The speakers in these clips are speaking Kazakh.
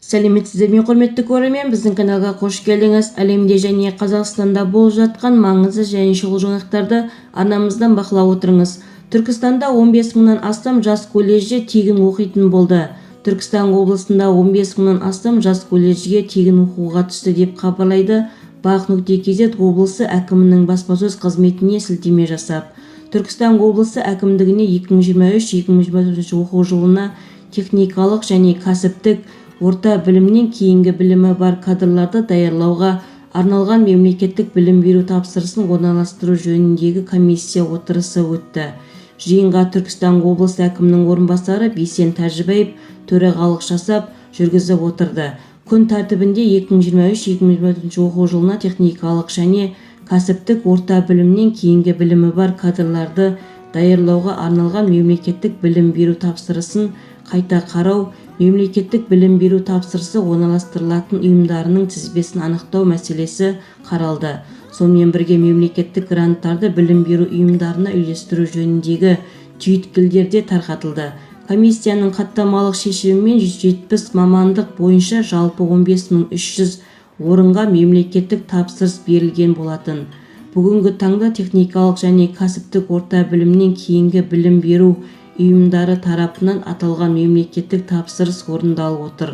Сәлеметсіздер ме, құрметті көрермен, біздің каналға қош келдіңіз. Әлемде және Қазақстанда болып жатқан маңызды және шұғыл жаңалықтарды арнамыздан бақылап отырыңыз. Түркістанда 15 мыңнан астам жас колледжде тегін оқитын болды. Түркістан облысында 15 мыңнан астам жас колледжге тегін оқуға түсті деп хабарлайды Бақ.кз облысы әкімінің баспасөз қызметіне сілтеме жасап. Түркістан облысы әкімдігіне 2023-2024 оқу жылына техникалық және кәсіптік орта білімнен кейінгі білімі бар кадрларды даярлауға арналған мемлекеттік білім беру тапсырысын орналастыру жөніндегі комиссия отырысы өтті. Жиынға Түркістан облысы әкімінің орынбасары Бейсен Тәжібаев төрағалық жасап жүргізіп отырды. Күн тәртібінде 2023-2024 оқу жылына техникалық және кәсіптік орта білімнен кейінгі білімі бар кадрларды даярлауға арналған мемлекеттік білім беру тапсырысын қайта қарау, мемлекеттік білім беру тапсырысы орналастырылатын ұйымдарының тізбесін анықтау мәселесі қаралды. Сонымен бірге мемлекеттік гранттарды білім беру ұйымдарына үйлестіру жөніндегі түйіткілдер де тарқатылды. Комиссияның хаттамалық шешімімен 170 мамандық бойынша жалпы 15.300 орынға мемлекеттік тапсырыс берілген болатын. Бүгінгі таңда техникалық және кәсіптік орта білімнен кейінгі білім беру ұйымдары тарапынан аталған мемлекеттік тапсырыс орындалып отыр.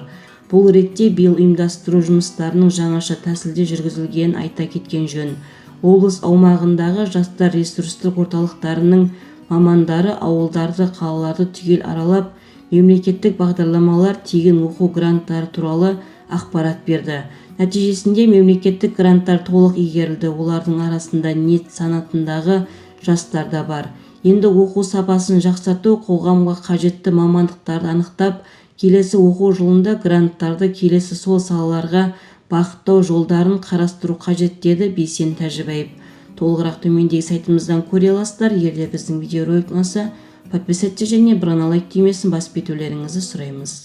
Бұл ретте биыл ұйымдастыру жұмыстарының жаңаша тәсілде жүргізілгенін айта кеткен жөн. Облыс аумағындағы жастар ресурстық орталықтарының мамандары ауылдарды, қалаларды түгел аралап, мемлекеттік бағдарламалар, тегін оқу гранттары туралы ақпарат берді. Нәтижесінде мемлекеттік гранттар толық игерілді. Олардың арасында нет санатындағы жастар да бар. Енді оқу сапасын жақсарту, қоғамға қажетті мамандықтарды анықтап, келесі оқу жылында гранттарды келесі сол салаларға бағыттау жолдарын қарастыру қажет деді Бейсен Тәжібаев. Толығырақ төмендегі сайтымыздан көре аласыздар. Егер біздің видеоролик ұнаса, подписаться және бір лайк түймесін басып кетулеріңізді сұраймыз.